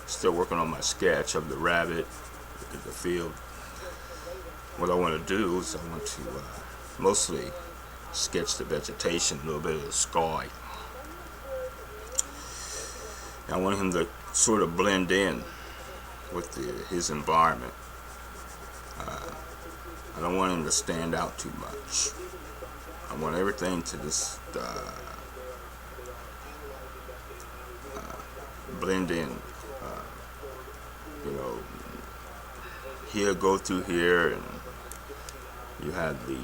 still working on my sketch of the rabbit in the field. What I want to do is I want to mostly sketch the vegetation, a little bit of the sky. I want him to sort of blend in with his environment. I don't want him to stand out too much. I want everything to just blend in. You know, he'll go through here, and you have the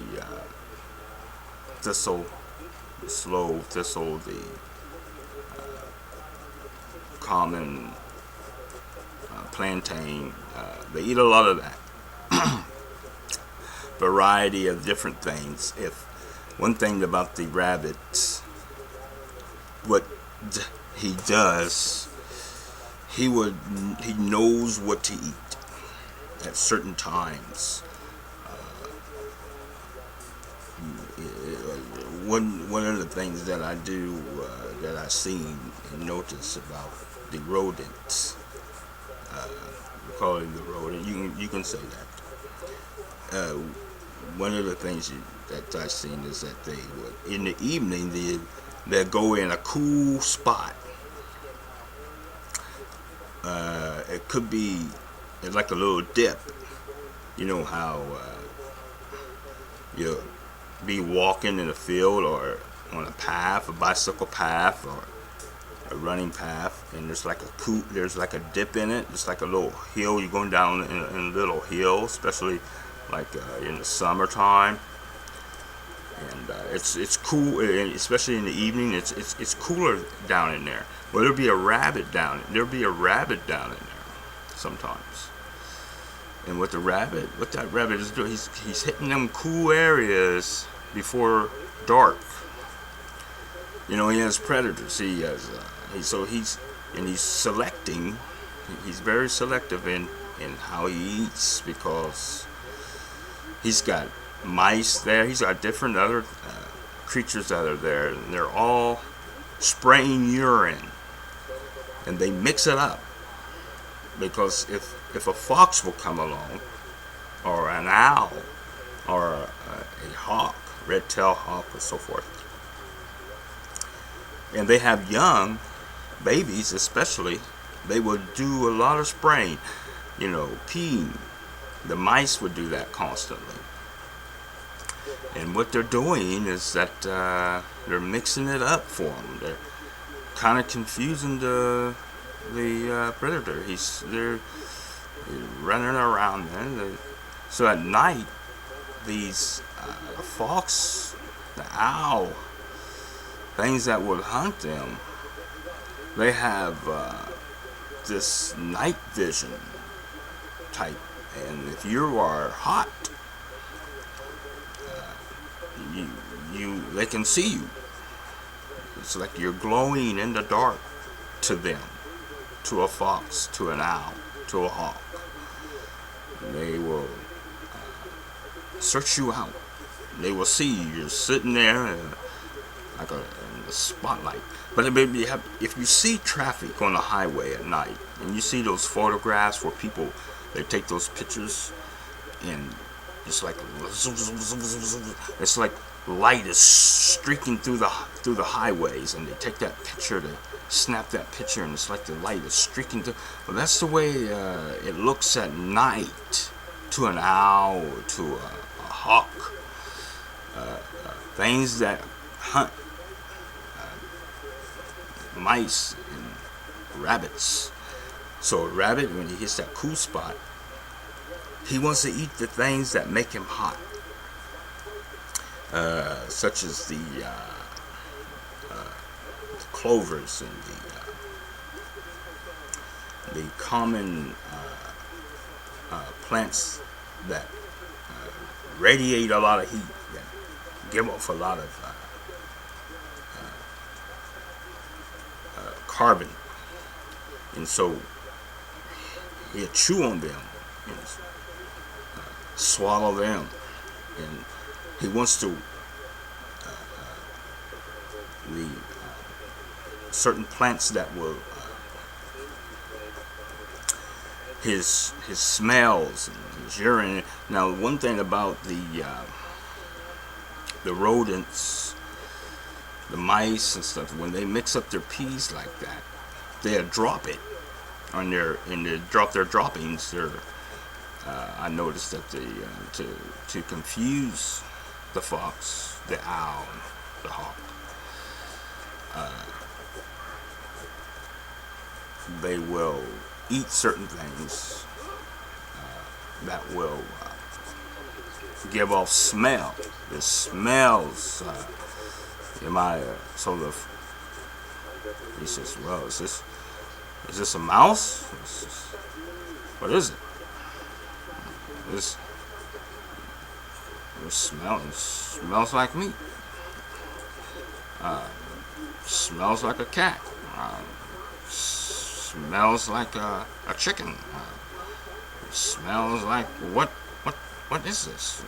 thistle, the slow thistle, the common plantain. They eat a lot of that. Variety of different things. If one thing about the rabbit, what he does, he knows what to eat at certain times. One of the things that I do, that I seen and notice about the rodents, we call it the rodent. You can say that. One of the things that I've seen is that they would, in the evening, they'll go in a cool spot. It could be like a little dip. You know how you'll be walking in a field or on a path, a bicycle path or a running path, and there's like a dip in it. It's like a little hill. You're going down in a little hill, especially like in the summertime, and it's cool, especially in the evening. It's cooler down in there. Well, there'll be a rabbit down in there sometimes. And what that rabbit is doing, he's hitting them cool areas before dark. You know, he has predators. He's selecting. He's very selective in how he eats, because he's got mice there. He's got different other creatures that are there, and they're all spraying urine, and they mix it up, because if a fox will come along, or an owl, or a hawk, red-tailed hawk, or so forth, and they have young babies, especially, they will do a lot of spraying, you know, peeing. The mice would do that constantly. And what they're doing is that they're mixing it up for them. They're kind of confusing the predator. They're running around there. So at night, these the fox, the owl, things that would hunt them, they have this night vision type. And if you are hot, they can see you. It's like you're glowing in the dark to them, to a fox, to an owl, to a hawk. They will search you out. They will see you. You're sitting there like in the spotlight. But if you see traffic on the highway at night, and you see those photographs where people, they take those pictures, and it's like light is streaking through the highways, and they take that picture, they snap that picture, and it's like the light is streaking through. Well, that's the way it looks at night to an owl, or to a hawk, things that hunt mice and rabbits. So a rabbit, when he hits that cool spot, he wants to eat the things that make him hot, such as the clovers and the common plants that radiate a lot of heat, that give off a lot of carbon, and so he'll chew on them and swallow them, and he wants to the certain plants that will his smells and his urine. Now, one thing about the rodents, the mice and stuff, when they mix up their peas like that, they'll drop it on they drop their droppings. I noticed that they to confuse the fox, the owl, the hawk. They will eat certain things that will give off smell. The smells. He says, "Well, is this a mouse? What is it? This smells like meat. Smells like a cat. Smells like a chicken. Smells like what is this?"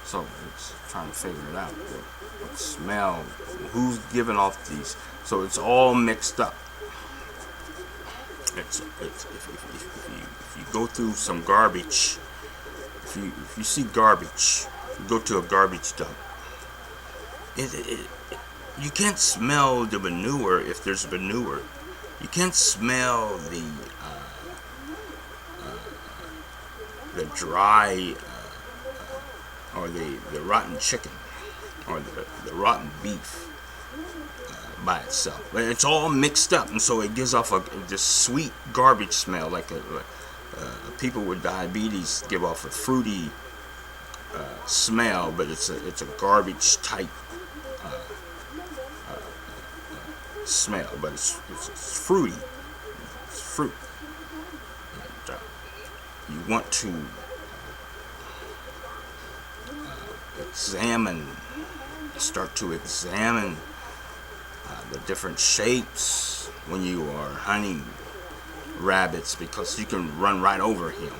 So it's trying to figure it out. What smell? Who's giving off these? So it's all mixed up. If you go through some garbage, if you see garbage, you go to a garbage dump. You can't smell the manure if there's manure. You can't smell the dry or the rotten chicken or the rotten beef by itself. But it's all mixed up, and so it gives off this sweet garbage smell, like people with diabetes give off a fruity smell, but it's a garbage type smell, but it's fruity. It's fruit. And, you want to start to examine the different shapes when you are hunting rabbits, because you can run right over him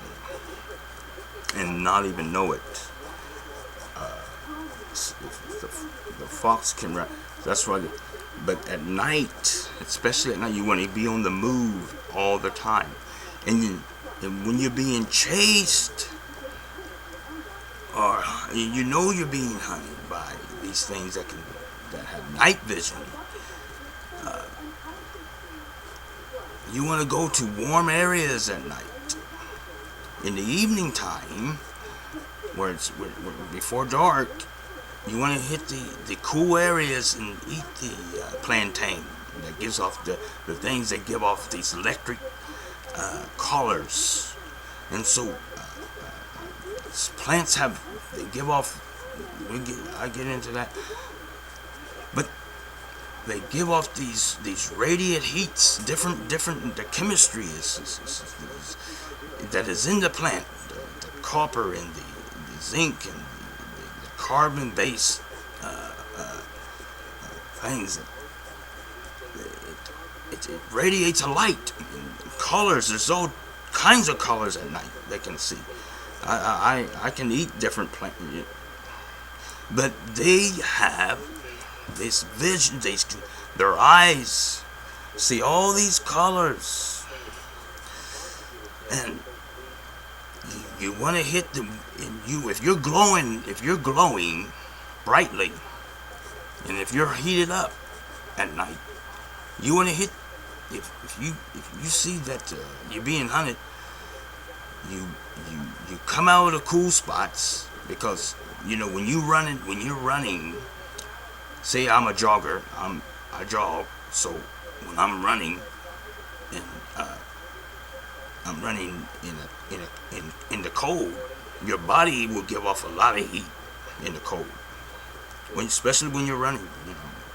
and not even know it. The fox can run. That's why. But at night, especially at night, you want to be on the move all the time. And when you're being chased, or you know you're being hunted by these things that have night vision, you want to go to warm areas at night. In the evening time, where before dark, you want to hit the cool areas and eat the plantain that gives off the things that give off these electric colors. And so plants they give off, I get into that, but they give off these radiant heats, different the chemistry that is in the plant, the copper and the zinc and the carbon-based things. It radiates a light and colors. There's all kinds of colors at night they can see. I can eat different plants, but they have this vision. Their eyes see all these colors, and you want to hit them. If you're glowing brightly, and if you're heated up at night, you want to hit. If you see that you're being hunted, you come out of the cool spots, because when you're running. Say I'm a jogger, I jog. So when I'm running, and I'm running in the cold, your body will give off a lot of heat in the cold. Especially when you're running,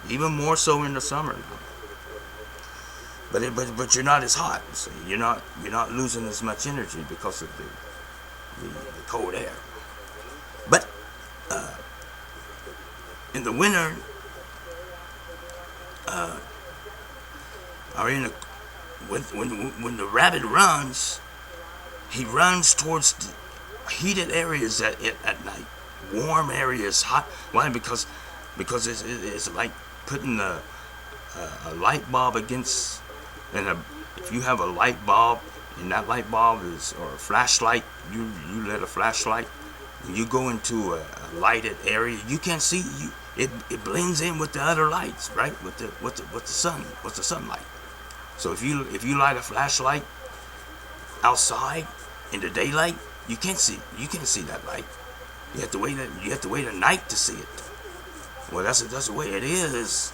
even more so in the summer. But you're not as hot, so you're not losing as much energy because of the cold air. But in the winter, when the rabbit runs, he runs towards the heated areas at night, warm areas, hot. Why? Because it's like putting a light bulb against, if you have a light bulb and that light bulb is, or a flashlight, you lit a flashlight, and you go into a lighted area, you can't see, it blends in with the other lights, right? With the sunlight. So if you light a flashlight outside in the daylight, you can't see that light. You have to wait at night to see it. Well, that's the way it is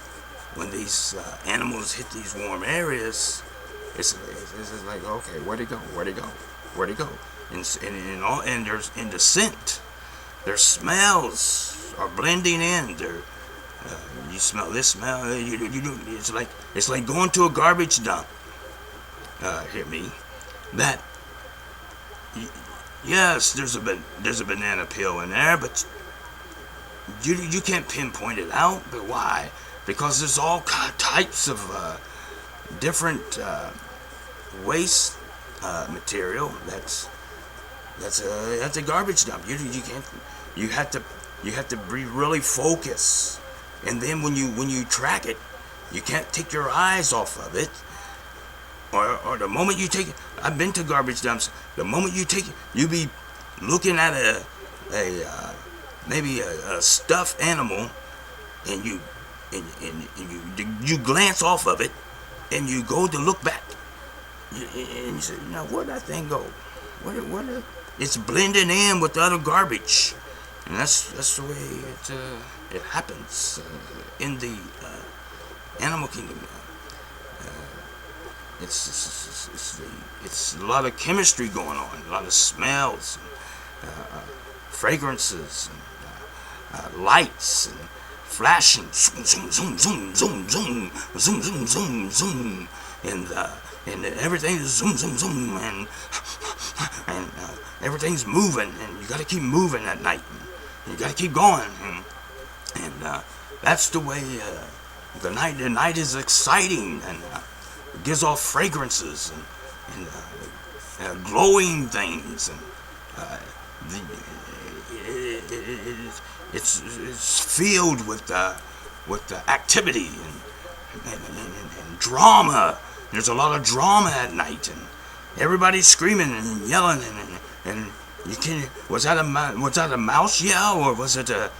when these animals hit these warm areas. It's like, okay, where'd it go? And there's in the scent, their smells are blending in. You smell this smell. It's like going to a garbage dump. Hear me? That yes, there's a banana peel in there, but you can't pinpoint it out. But why? Because there's all types of different waste material that's a garbage dump. You have to be really focused, and then when you track it, you can't take your eyes off of it. Or the moment you take it, I've been to garbage dumps. The moment you take it, you be looking at maybe a stuffed animal, and you glance off of it, and you go to look back, and you say, now where'd that thing go? It's blending in with the other garbage, and that's the way it happens in the animal kingdom. It's a lot of chemistry going on, a lot of smells, and, fragrances, and lights, and flashing, zoom, zoom, zoom, zoom, zoom, zoom, zoom, zoom, zoom, zoom, and everything is zoom, zoom, zoom, and everything's moving, and you got to keep moving at night, and you got to keep going, and that's the way the night is exciting, and it gives off fragrances and glowing things, and it's filled with the activity and drama. There's a lot of drama at night, and everybody's screaming and yelling, and you can. Was that a mouse yell, or was it a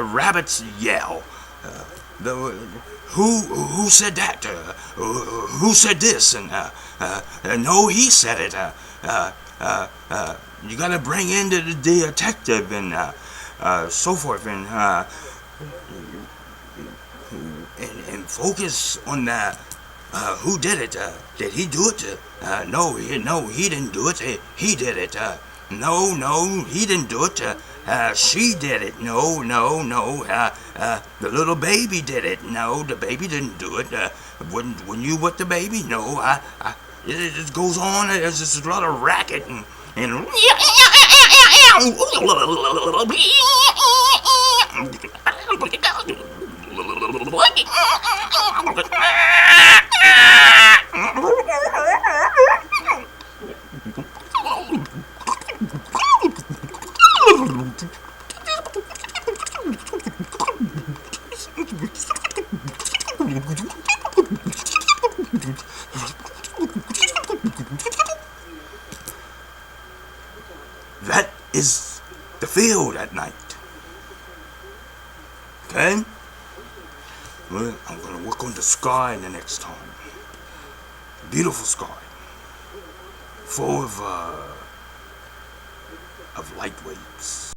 rabbit's yell? Who said that? Who said this? And no, he said it. You got to bring in the detective and so forth, and focus on who did it. Did he do it? No, he didn't do it. He did it. No, he didn't do it. She did it. No. The little baby did it. No, the baby didn't do it. When you with the baby? No, it just goes on. There's just a lot of racket and that is the field at night. Okay? Well, I'm going to work on the sky the next time. Beautiful sky. Full of light waves.